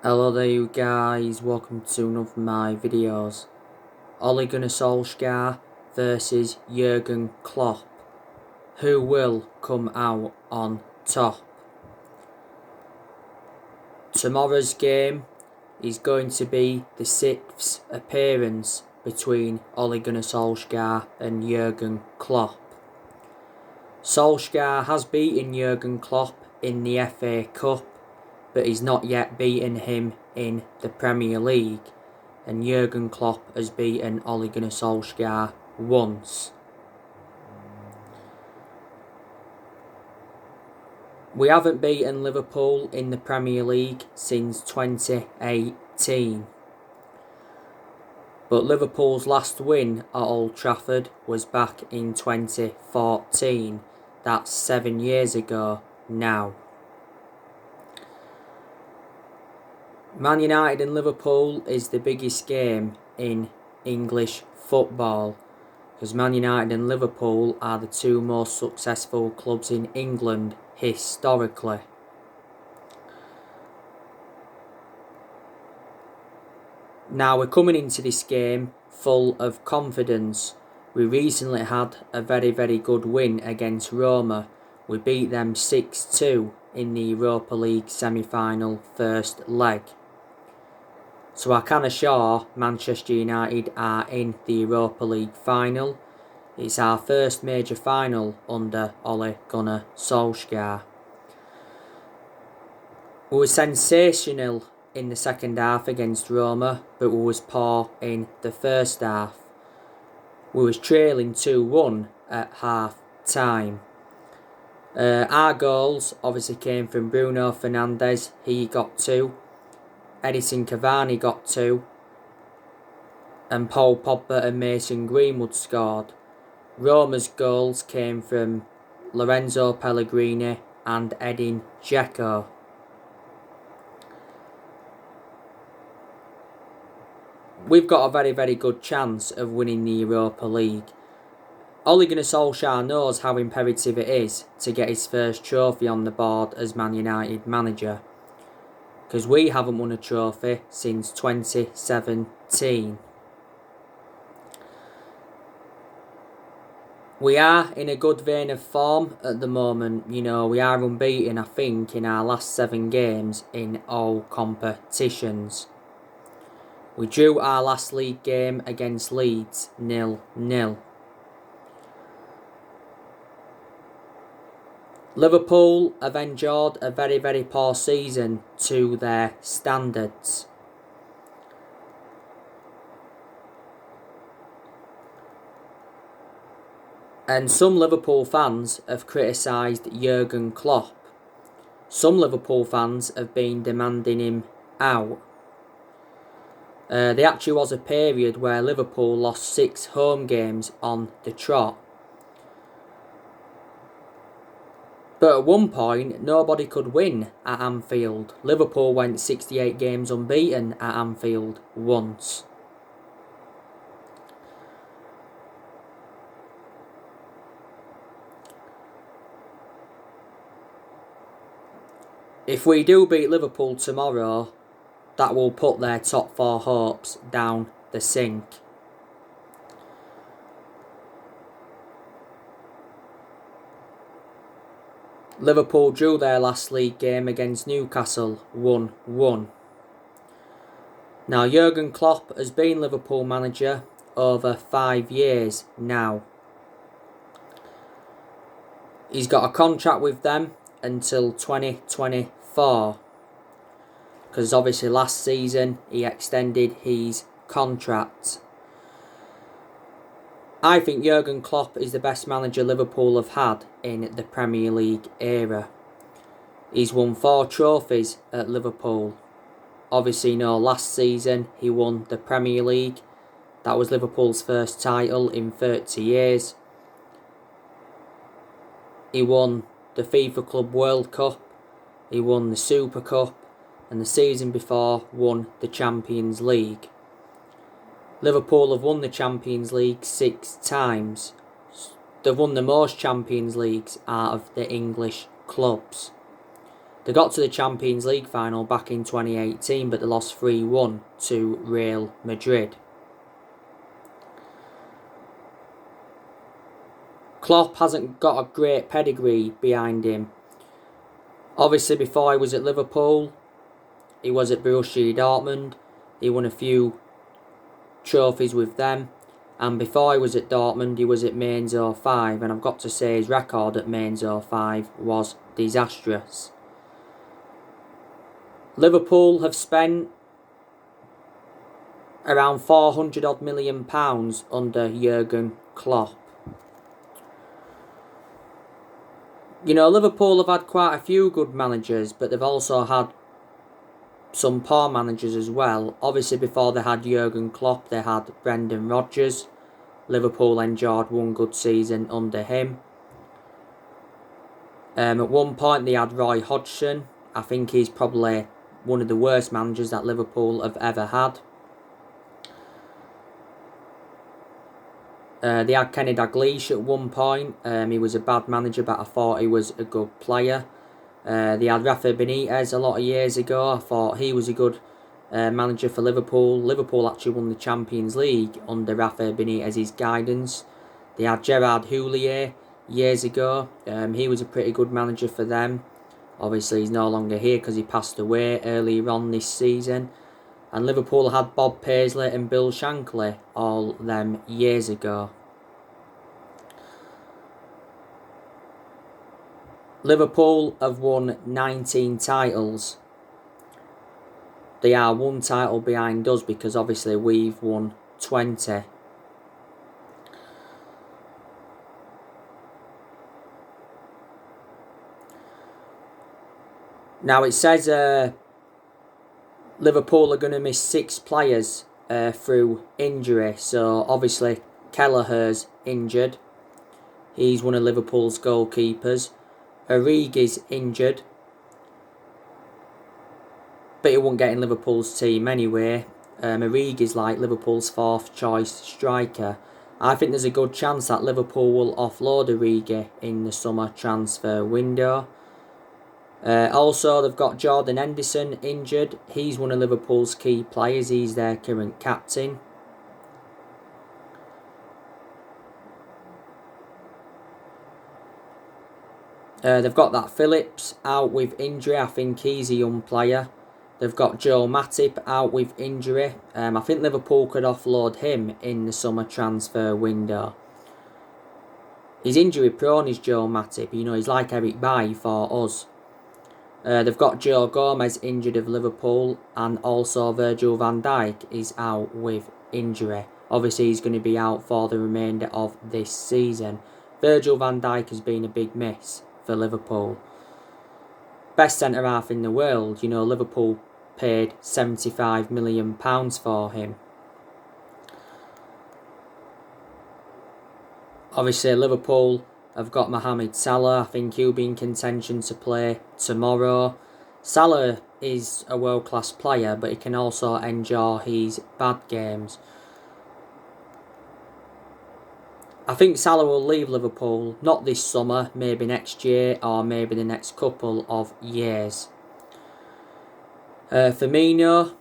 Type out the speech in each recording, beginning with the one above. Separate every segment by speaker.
Speaker 1: Hello there you guys, welcome to another of my videos. Ole Gunnar Solskjaer versus Jurgen Klopp. Who will come out on top? Tomorrow's game is going to be the 6th appearance between Ole Gunnar Solskjaer and Jurgen Klopp. Solskjaer has beaten Jurgen Klopp in the FA Cup, but he's not yet beaten him in the Premier League, and Jurgen Klopp has beaten Ole Gunnar Solskjaer once. We haven't beaten Liverpool in the Premier League since 2018. But Liverpool's last win at Old Trafford was back in 2014. That's 7 years ago now. Man United and Liverpool is the biggest game in English football, because Man United and Liverpool are the two most successful clubs in England historically. Now we're coming into this game full of confidence. We recently had a very good win against Roma. We beat them 6-2 in the Europa League semi-final first leg. So I can assure Manchester United are in the Europa League final. It's our first major final under Ole Gunnar Solskjaer. We were sensational in the second half against Roma, but we was poor in the first half. We was trailing 2-1 at half time. Our goals obviously came from Bruno Fernandes. He got 2. Edison Cavani got 2. And Paul Pogba and Mason Greenwood scored. Roma's goals came from Lorenzo Pellegrini and Edin Dzeko. We've got a very good chance of winning the Europa League. Ole Gunnar Solskjaer knows how imperative it is to get his first trophy on the board as Man United manager, because we haven't won a trophy since 2017. We are in a good vein of form at the moment. You know, we are unbeaten, I think, in our last 7 games in all competitions. We drew our last league game against Leeds 0-0. Liverpool have endured a very poor season to their standards. And some Liverpool fans have criticised Jurgen Klopp. Some Liverpool fans have been demanding him out. There actually was a period where Liverpool lost 6 home games on the trot. But at one point, nobody could win at Anfield. Liverpool went 68 games unbeaten at Anfield once. If we do beat Liverpool tomorrow, that will put their top 4 hopes down the sink. Liverpool drew their last league game against Newcastle 1-1. Now Jurgen Klopp has been Liverpool manager over 5 years now. He's got a contract with them until 2024. Because obviously last season he extended his contract. I think Jurgen Klopp is the best manager Liverpool have had in the Premier League era. He's won 4 trophies at Liverpool. Obviously, last season he won the Premier League. That was Liverpool's first title in 30 years. He won the FIFA Club World Cup. He won the Super Cup. And the season before won the Champions League. Liverpool have won the Champions League 6 times. They've won the most Champions Leagues out of the English clubs. They got to the Champions League final back in 2018, but they lost 3-1 to Real Madrid. Klopp hasn't got a great pedigree behind him. Obviously, before he was at Liverpool, he was at Borussia Dortmund. He won a few trophies with them. And before he was at Dortmund, he was at Mainz 05. And I've got to say, his record at Mainz 05 was disastrous. Liverpool have spent around £400 million under Jurgen Klopp. You know, Liverpool have had quite a few good managers, but they've also had some poor managers as well. Obviously, before they had Jurgen Klopp, they had Brendan Rodgers. Liverpool enjoyed one good season under him. At one point, they had Roy Hodgson. I think he's probably one of the worst managers that Liverpool have ever had. They had Kenny Dalglish at one point. He was a bad manager, but I thought he was a good player. They had Rafa Benitez a lot of years ago. I thought he was a good manager for Liverpool. Liverpool actually won the Champions League under Rafa Benitez's guidance. They had Gerard Houllier years ago. He was a pretty good manager for them. Obviously, he's no longer here because he passed away earlier on this season. And Liverpool had Bob Paisley and Bill Shankly all them years ago. Liverpool have won 19 titles. They are one title behind us because obviously we've won 20. Now it says Liverpool are going to miss 6 players through injury. So obviously Kelleher's injured. He's one of Liverpool's goalkeepers. Origi's injured. But he won't get in Liverpool's team anyway. Origi's like Liverpool's 4th choice striker. I think there's a good chance that Liverpool will offload Origi in the summer transfer window. Also, they've got Jordan Henderson injured. He's one of Liverpool's key players. He's their current captain. They've got that Phillips out with injury. I think he's a young player. They've got Joe Matip out with injury. I think Liverpool could offload him in the summer transfer window. He's injury prone, is Joe Matip. You know, he's like Eric Bailly for us. They've got Joe Gomez injured of Liverpool, and also Virgil van Dijk is out with injury. Obviously, he's going to be out for the remainder of this season. Virgil van Dijk has been a big miss for Liverpool. Best centre-half in the world. You know, Liverpool paid £75 million for him. Obviously, Liverpool have got Mohamed Salah. I think he'll be in contention to play tomorrow. Salah is a world-class player, but he can also endure his bad games. I think Salah will leave Liverpool, not this summer, maybe next year or maybe the next couple of years. Firmino,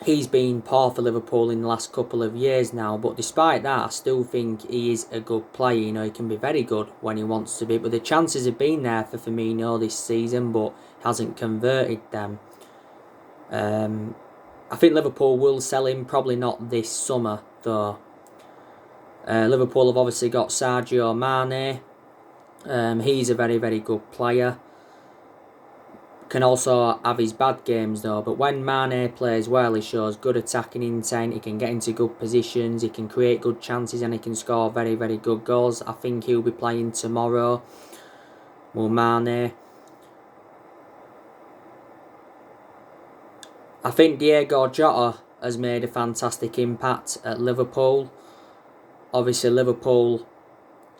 Speaker 1: he's been poor for Liverpool in the last couple of years now, but despite that, I still think he is a good player. You know, he can be very good when he wants to be, but the chances have been there for Firmino this season, but hasn't converted them. I think Liverpool will sell him, probably not this summer though. Liverpool have obviously got Sadio Mane. He's a very, very good player. Can also have his bad games though, but when Mane plays well, he shows good attacking intent. He can get into good positions, he can create good chances, and he can score very, very good goals. I think he'll be playing tomorrow. Well, Mane. I think Diego Jota has made a fantastic impact at Liverpool. Obviously, Liverpool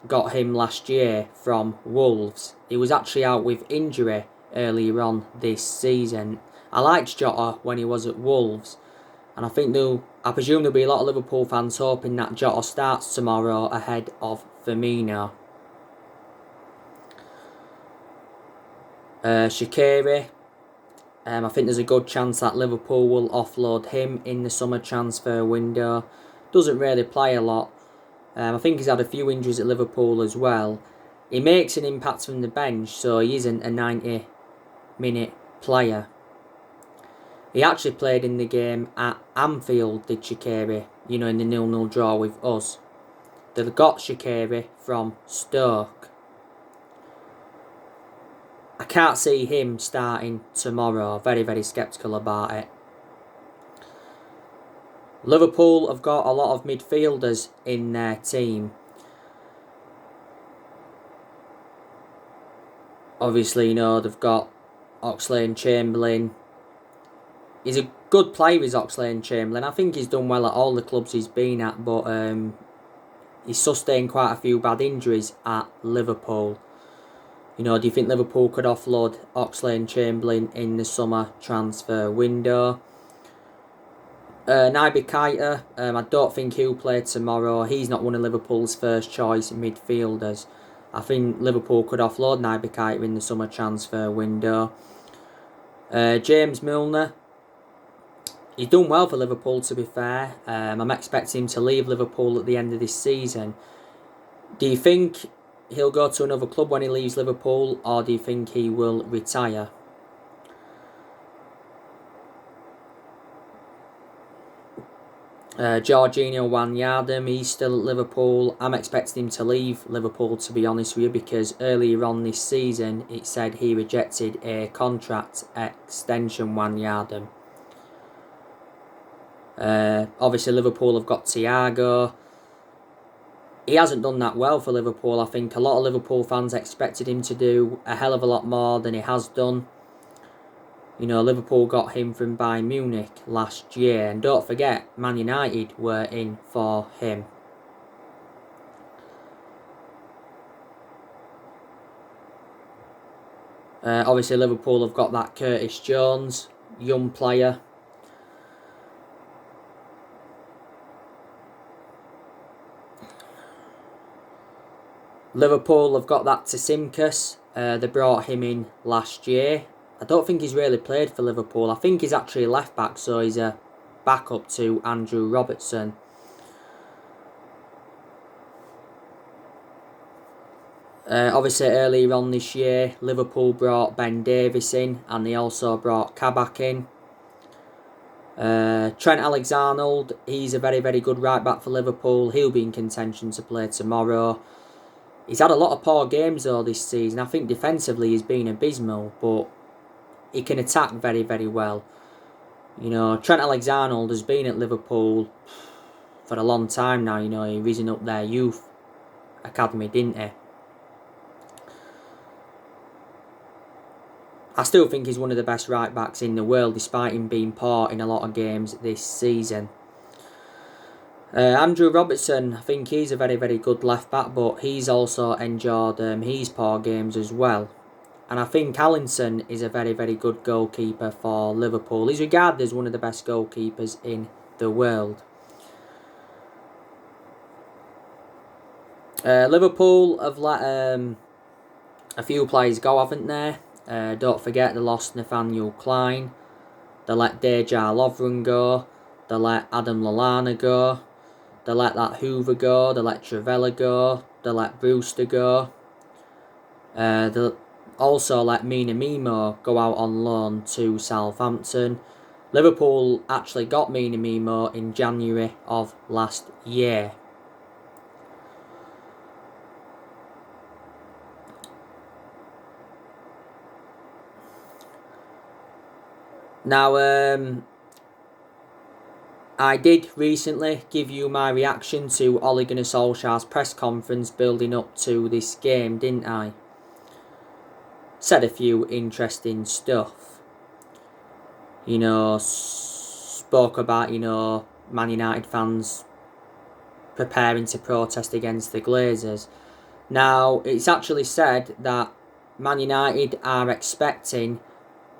Speaker 1: got him last year from Wolves. He was actually out with injury earlier on this season. I liked Jota when he was at Wolves, and I presume there'll be a lot of Liverpool fans hoping that Jota starts tomorrow ahead of Firmino. Shaqiri, I think there's a good chance that Liverpool will offload him in the summer transfer window. Doesn't really play a lot. I think he's had a few injuries at Liverpool as well. He makes an impact from the bench, so he isn't a 90-minute player. He actually played in the game at Anfield, did Shaqiri, in the 0-0 draw with us. They got Shaqiri from Stoke. I can't see him starting tomorrow. Very, very sceptical about it. Liverpool have got a lot of midfielders in their team. Obviously, they've got Oxlade-Chamberlain. He's a good player, is Oxlade-Chamberlain. I think he's done well at all the clubs he's been at, but he's sustained quite a few bad injuries at Liverpool. Do you think Liverpool could offload Oxlade-Chamberlain in the summer transfer window? Naby Keita, I don't think he'll play tomorrow. He's not one of Liverpool's first choice midfielders. I think Liverpool could offload Naby Keita in the summer transfer window. James Milner, he's done well for Liverpool, to be fair. I'm expecting him to leave Liverpool at the end of this season. Do you think he'll go to another club when he leaves Liverpool, or do you think he will retire? Jorginho Wijnaldum, he's still at Liverpool. I'm expecting him to leave Liverpool, to be honest with you, because earlier on this season it said he rejected a contract extension, Wijnaldum. Obviously Liverpool have got Thiago. He hasn't done that well for Liverpool. I think a lot of Liverpool fans expected him to do a hell of a lot more than he has done. Liverpool got him from Bayern Munich last year. And don't forget, Man United were in for him. Obviously, Liverpool have got that Curtis Jones, young player. Liverpool have got that Tsimkas. They brought him in last year. I don't think he's really played for Liverpool. I think he's actually a left back, so he's a backup to Andrew Robertson. Obviously, earlier on this year, Liverpool brought Ben Davies in, and they also brought Kabak in. Trent Alexander-Arnold, he's a very, very good right back for Liverpool. He'll be in contention to play tomorrow. He's had a lot of poor games though this season. I think defensively he's been abysmal, but he can attack very, very well. Trent Alexander-Arnold has been at Liverpool for a long time now. He risen up their youth academy, didn't he? I still think he's one of the best right backs in the world, despite him being poor in a lot of games this season. Andrew Robertson, I think he's a very, very good left back, but he's also endured his poor games as well. And I think Allinson is a very, very good goalkeeper for Liverpool. He's regarded as one of the best goalkeepers in the world. Liverpool have let a few players go, haven't they? Don't forget they lost Nathaniel Klein. They let Dejan Lovren go. They let Adam Lallana go. They let that Hoover go. They let Trivela go. They let Brewster go. They also let Mina Mimo go out on loan to Southampton. Liverpool actually got Mina Mimo in January of last year. Now, I did recently give you my reaction to Ole Gunnar Solskjaer's press conference building up to this game, didn't I? Said a few interesting stuff. Spoke about, Man United fans preparing to protest against the Glazers. Now, it's actually said that Man United are expecting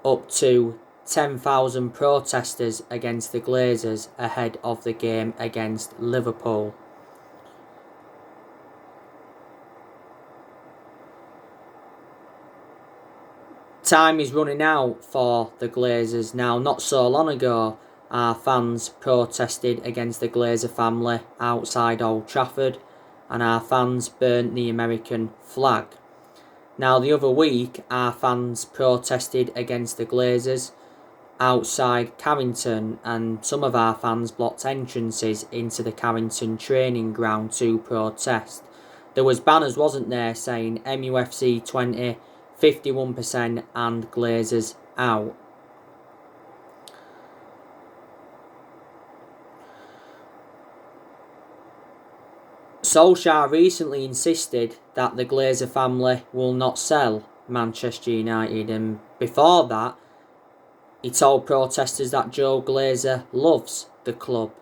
Speaker 1: up to 10,000 protesters against the Glazers ahead of the game against Liverpool. time is running out for the Glazers now. Not so long ago, our fans protested against the Glazer family outside Old Trafford, and our fans burnt the American flag. Now, the other week, our fans protested against the Glazers outside Carrington, and some of our fans blocked entrances into the Carrington training ground to protest. There was banners, wasn't there, saying MUFC 20, 51% and Glazers out. Solskjaer recently insisted that the Glazer family will not sell Manchester United, and before that, he told protesters that Joe Glazer loves the club.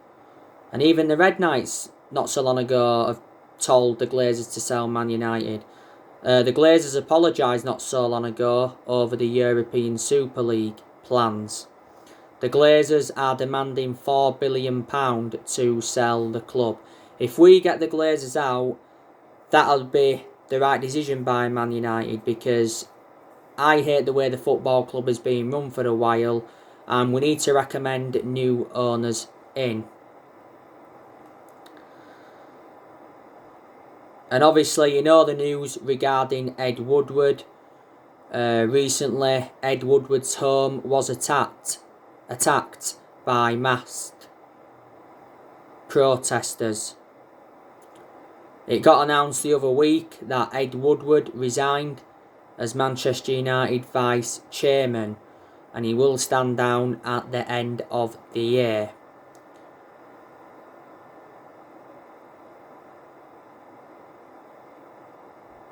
Speaker 1: And even the Red Knights, not so long ago, have told the Glazers to sell Man United. The Glazers apologised not so long ago over the European Super League plans. The Glazers are demanding £4 billion to sell the club. If we get the Glazers out, that'll be the right decision by Man United, because I hate the way the football club has been run for a while, and we need to recommend new owners in. And obviously, you know the news regarding Ed Woodward. Recently, Ed Woodward's home was attacked by masked protesters. It got announced the other week that Ed Woodward resigned as Manchester United vice chairman, and he will stand down at the end of the year.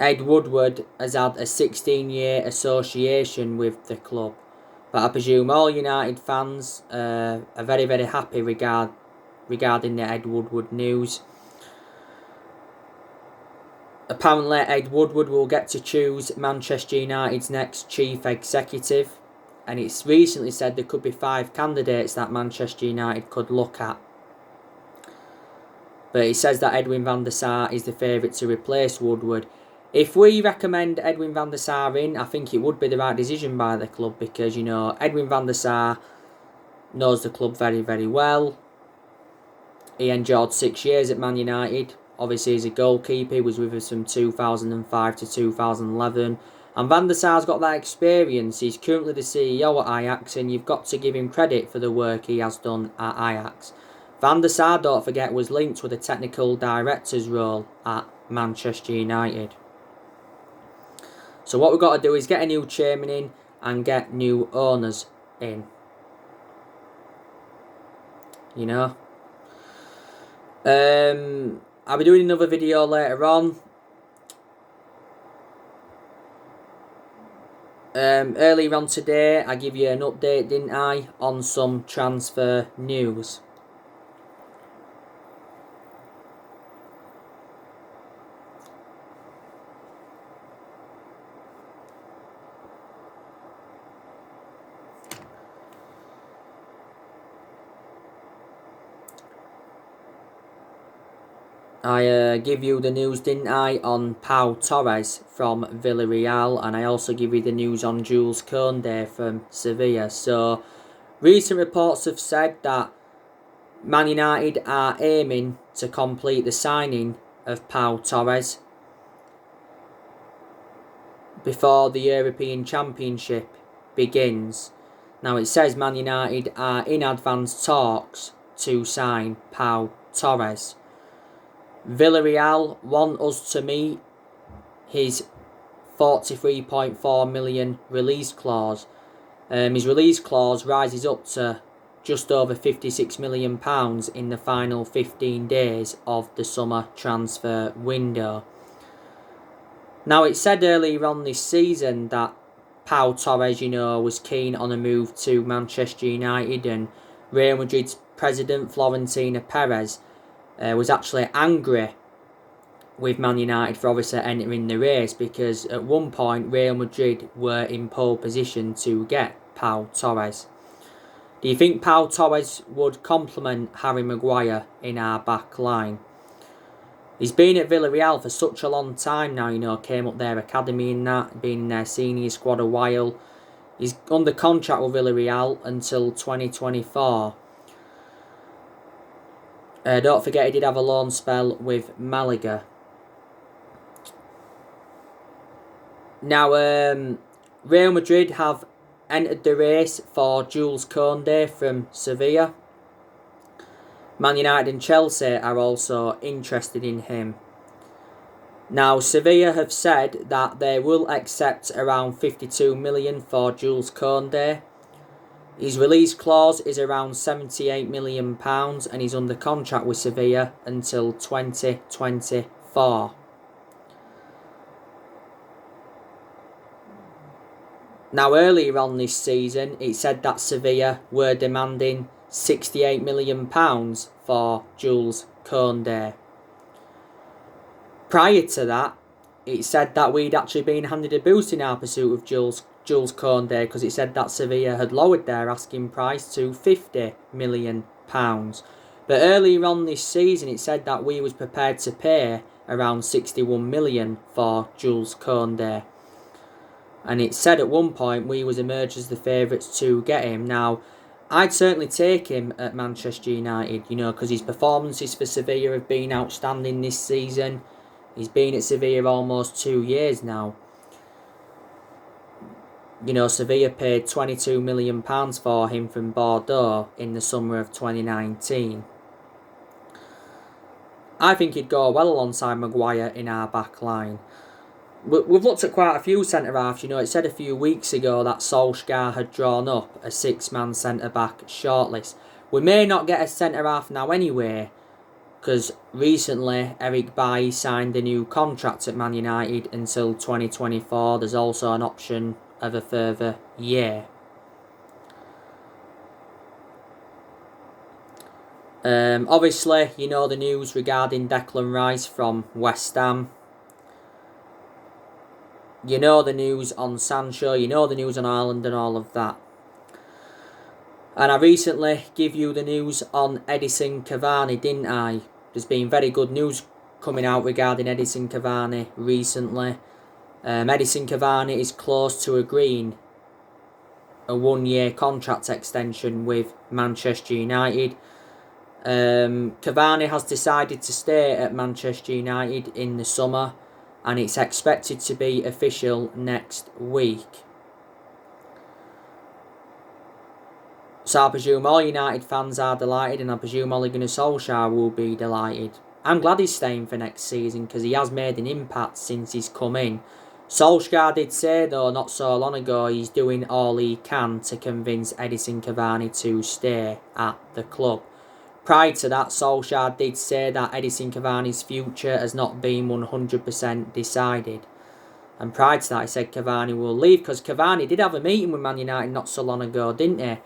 Speaker 1: Ed Woodward has had a 16-year association with the club, but I presume all United fans are very, very happy regarding the Ed Woodward news. Apparently, Ed Woodward will get to choose Manchester United's next chief executive, and it's recently said there could be 5 candidates that Manchester United could look at. But it says that Edwin van der Sar is the favourite to replace Woodward. If we recommend Edwin van der Sar in, I think it would be the right decision by the club, because, you know, Edwin van der Sar knows the club very, very well. He endured 6 years at Man United. Obviously, he's a goalkeeper. He was with us from 2005 to 2011. And Van der Sar's got that experience. He's currently the CEO at Ajax, and you've got to give him credit for the work he has done at Ajax. Van der Sar, don't forget, was linked with a technical director's role at Manchester United. So what we've got to do is get a new chairman in and get new owners in. You know? I'll be doing another video later on. Earlier on today, I give you an update, didn't I, on some transfer news. I give you the news, didn't I, on Pau Torres from Villarreal, and I also give you the news on Jules Koundé from Sevilla. So, recent reports have said that Man United are aiming to complete the signing of Pau Torres before the European Championship begins. Now, it says Man United are in advanced talks to sign Pau Torres. Villarreal want us to meet his £43.4 million release clause. His release clause rises up to just over £56 million in the final 15 days of the summer transfer window. Now, it said earlier on this season that Pau Torres, you know, was keen on a move to Manchester United, and Real Madrid's president, Florentino Perez, was actually angry with Man United for obviously entering the race, because at one point Real Madrid were in pole position to get Pau Torres. Do you think Pau Torres would complement Harry Maguire in our back line? He's been at Villarreal for such a long time now, you know, came up their academy and that, been in their senior squad a while. He's under contract with Villarreal until 2024. Don't forget he did have a loan spell with Malaga. Now, Real Madrid have entered the race for Jules Koundé from Sevilla. Man United and Chelsea are also interested in him. Now, Sevilla have said that they will accept around 52 million for Jules Koundé. His release clause is around £78 million and he's under contract with Sevilla until 2024. Now, earlier on this season, it said that Sevilla were demanding £68 million for Jules Koundé. Prior to that, it said that we'd actually been handed a boost in our pursuit of Jules Koundé, because it said that Sevilla had lowered their asking price to £50 million. But earlier on this season, it said that we was prepared to pay around 61 million for Jules Koundé. And it said at one point we was emerged as the favourites to get him. Now, I'd certainly take him at Manchester United, because his performances for Sevilla have been outstanding this season. He's been at Sevilla almost 2 years now. Sevilla paid £22 million for him from Bordeaux in the summer of 2019. I think he'd go well alongside Maguire in our back line. We've looked at quite a few centre-halves. It said a few weeks ago that Solskjaer had drawn up a 6-man centre-back shortlist. We may not get a centre-half now anyway, because recently Eric Bailly signed a new contract at Man United until 2024. There's also an option of a further year. Obviously, the news regarding Declan Rice from West Ham. The news on Sancho, the news on Ireland and all of that. And I recently give you the news on Edinson Cavani, didn't I? There's been very good news coming out regarding Edinson Cavani recently. Edinson Cavani is close to agreeing a 1-year contract extension with Manchester United. Cavani has decided to stay at Manchester United in the summer, and it's expected to be official next week. So I presume all United fans are delighted, and I presume Ole Gunnar Solskjaer will be delighted. I'm glad he's staying for next season because he has made an impact since he's come in. Solskjaer did say, though, not so long ago, he's doing all he can to convince Edinson Cavani to stay at the club. Prior to that, Solskjaer did say that Edinson Cavani's future has not been 100% decided. And prior to that, he said Cavani will leave, because Cavani did have a meeting with Man United not so long ago, didn't he?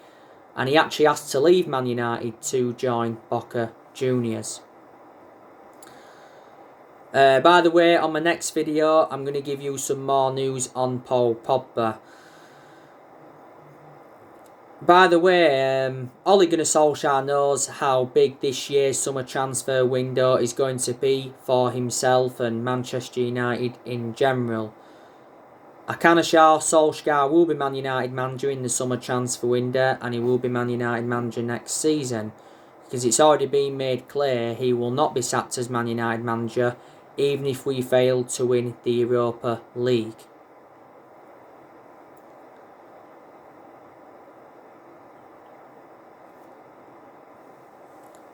Speaker 1: And he actually asked to leave Man United to join Boca Juniors. By the way, on my next video, I'm going to give you some more news on Paul Pogba. By the way, Ole Gunnar Solskjaer knows how big this year's summer transfer window is going to be for himself and Manchester United in general. I can assure Solskjaer will be Man United manager in the summer transfer window, and he will be Man United manager next season, because it's already been made clear he will not be sacked as Man United manager even if we fail to win the Europa League.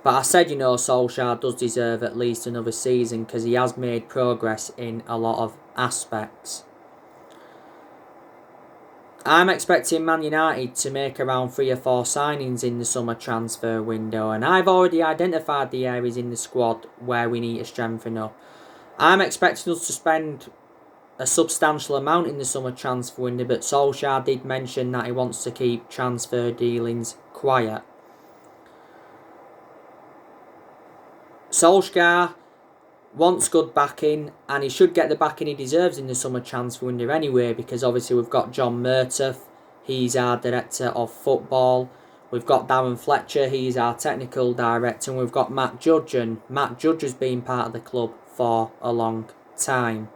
Speaker 1: But I said, Solskjaer does deserve at least another season because he has made progress in a lot of aspects. I'm expecting Man United to make around 3 or 4 signings in the summer transfer window, and I've already identified the areas in the squad where we need to strengthen up. I'm expecting us to spend a substantial amount in the summer transfer window, but Solskjaer did mention that he wants to keep transfer dealings quiet. Solskjaer wants good backing, and he should get the backing he deserves in the summer transfer window anyway, because obviously we've got John Murtough, he's our director of football. We've got Darren Fletcher, he's our technical director, and we've got Matt Judge, and Matt Judge has been part of the club for a long time.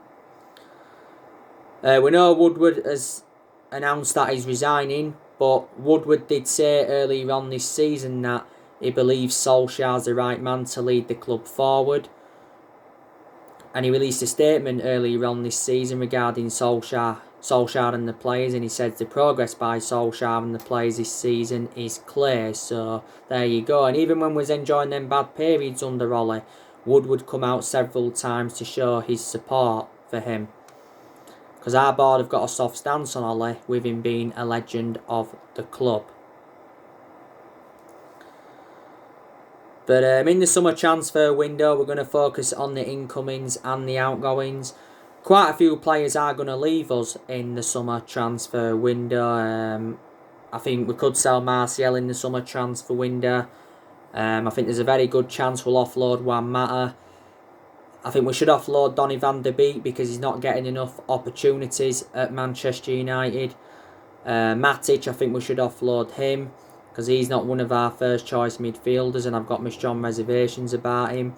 Speaker 1: We know Woodward has announced that he's resigning, but Woodward did say earlier on this season that he believes Solskjaer's the right man to lead the club forward. And he released a statement earlier on this season regarding Solskjaer and the players, and he said the progress by Solskjaer and the players this season is clear. So there you go. And even when we was enjoying them bad periods under Ollie, Wood would come out several times to show his support for him. Because our board have got a soft stance on Ollie, with him being a legend of the club. But in the summer transfer window, we're going to focus on the incomings and the outgoings. Quite a few players are going to leave us in the summer transfer window. I think we could sell Martial in the summer transfer window. I think there's a very good chance we'll offload Juan Mata. I think we should offload Donny van der Beek because he's not getting enough opportunities at Manchester United. Matic, I think we should offload him, because he's not one of our first choice midfielders, and I've got my strong reservations about him.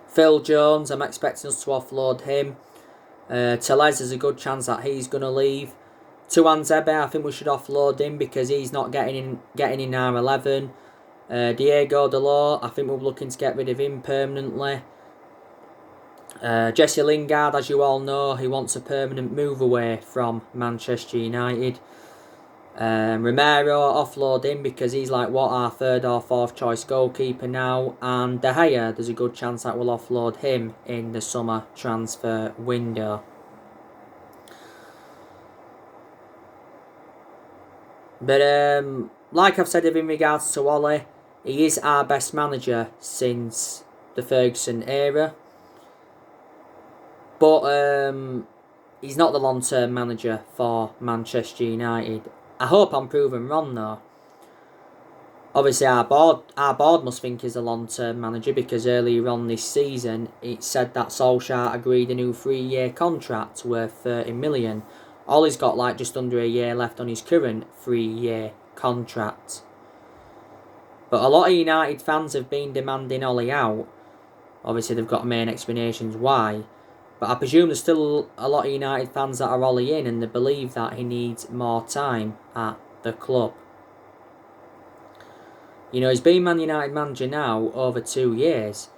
Speaker 1: Phil Jones, I'm expecting us to offload him. Tellez, there's a good chance that he's going to leave. Tuan Zebe, I think we should offload him because he's not getting in our 11. Diego Dalot, I think we're looking to get rid of him permanently. Jesse Lingard, as you all know, he wants a permanent move away from Manchester United. Romero, offload him because he's like our third or fourth choice goalkeeper now. And De Gea, there's a good chance that we'll offload him in the summer transfer window. But like I've said in regards to Ollie, he is our best manager since the Ferguson era. But he's not the long-term manager for Manchester United. I hope I'm proven wrong though. Obviously our board must think he's a long-term manager, because earlier on this season it said that Solskjaer agreed a new 3-year contract worth 30 million. Ollie's got like just under a year left on his current 3-year contract. But a lot of United fans have been demanding Ollie out. Obviously they've got main explanations why. But I presume there's still a lot of United fans that are Ollie in, and they believe that he needs more time at the club. You know, he's been Man United manager now over 2 years.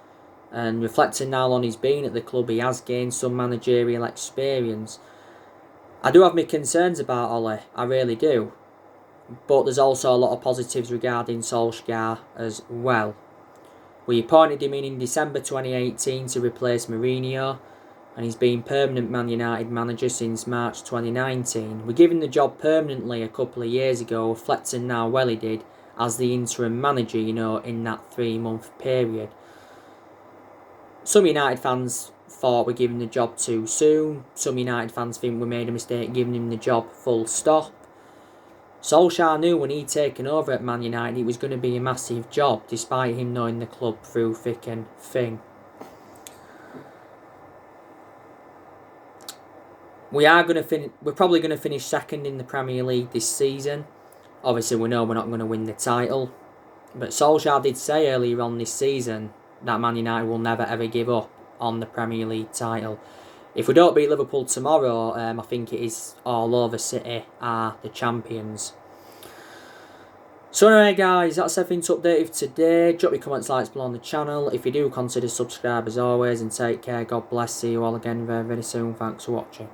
Speaker 1: And reflecting now on his being at the club, he has gained some managerial experience. I do have my concerns about Ollie, I really do. But there's also a lot of positives regarding Solskjaer as well. We appointed him in December 2018 to replace Mourinho, and he's been permanent Man United manager since March 2019. We gave him the job permanently a couple of years ago, reflecting how well he did as the interim manager, you know, in that 3-month period. Some United fans thought we gave him the job too soon. Some United fans think we made a mistake giving him the job full stop. Solskjaer knew when he'd taken over at Man United it was going to be a massive job, despite him knowing the club through thick and thin. We're probably going to finish second in the Premier League this season. Obviously we know we're not going to win the title. But Solskjaer did say earlier on this season that Man United will never ever give up on the Premier League title. If we don't beat Liverpool tomorrow, I think it is all over. City are the champions. So anyway guys, that's everything to update with today. Drop your comments, likes below on the channel. If you do, consider subscribe as always, and take care. God bless. See you all again very, very soon. Thanks for watching.